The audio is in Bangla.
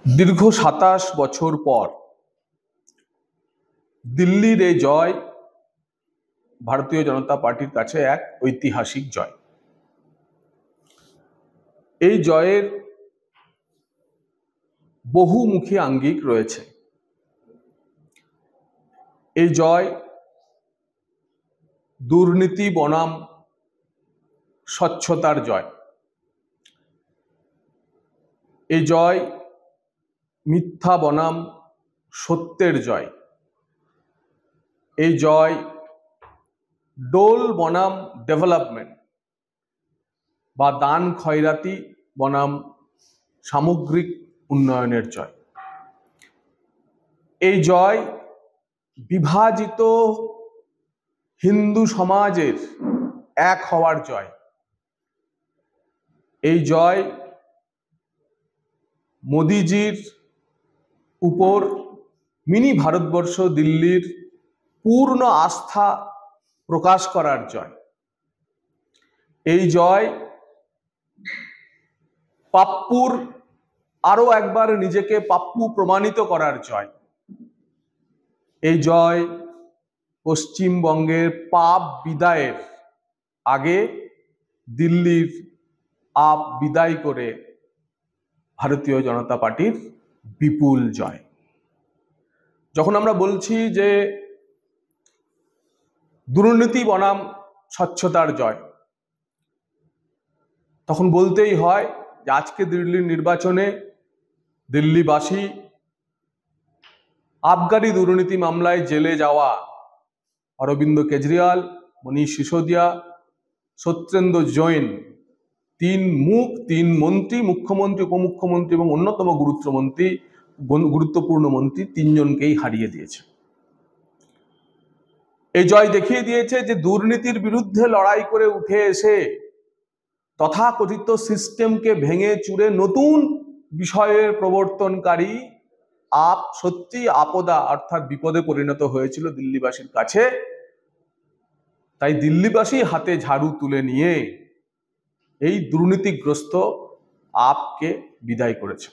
দীর্ঘ ২৭ বছর পর দিল্লির এই জয় ভারতীয় জনতা পার্টির কাছে এক ঐতিহাসিক জয়। এই জয়ের বহুমুখী আঙ্গিক রয়েছে। এই জয় দুর্নীতি বনাম স্বচ্ছতার জয়। এই জয় মিথ্যা বনাম সত্যের জয়। এই জয় ডোল বনাম ডেভেলপমেন্ট বা দান খয়রাতি বনাম সামগ্রিক উন্নয়নের জয়। এই জয় বিভাজিত হিন্দু সমাজের এক হওয়ার জয়। এই জয় মোদিজির উপর মিনি ভারতবর্ষ দিল্লির পূর্ণ আস্থা প্রকাশ করার জয়। এই জয় পাপ্পুর আরো একবার নিজেকে পাপ্পু প্রমাণিত করার জয়। এই জয় পশ্চিমবঙ্গের পাপ বিদায়ের আগে দিল্লির আপ বিদায় করে ভারতীয় জনতা পার্টির বিপুল জয়। যখন আমরা বলছি যে দুর্নীতি বনাম স্বচ্ছতার জয়, তখন বলতেই হয় যে আজকে দিল্লির নির্বাচনে দিল্লিবাসী আবগারি দুর্নীতি মামলায় জেলে যাওয়া অরবিন্দ কেজরিওয়াল, মনীষ সিসোদিয়া, সত্যেন্দ্র জৈন, তিন মন্ত্রী, মুখ্যমন্ত্রী, উপমুখ্যমন্ত্রী এবং অন্যতম গুরুত্বপূর্ণ মন্ত্রী তিনজনকেই হারিয়ে দিয়েছে। এই জয় দেখিয়ে দিয়েছে যে দুর্নীতির বিরুদ্ধে লড়াই করে উঠে এসে তথাকথিত সিস্টেমকে ভেঙে চুরে নতুন বিষয়ের প্রবর্তনকারী আপ সত্যি আপদা অর্থাৎ বিপদে পরিণত হয়েছিল দিল্লিবাসীর কাছে। তাই দিল্লিবাসী হাতে ঝাড়ু তুলে নিয়ে এই দুর্নীতিগ্রস্ত আপকে বিদায় করেছে।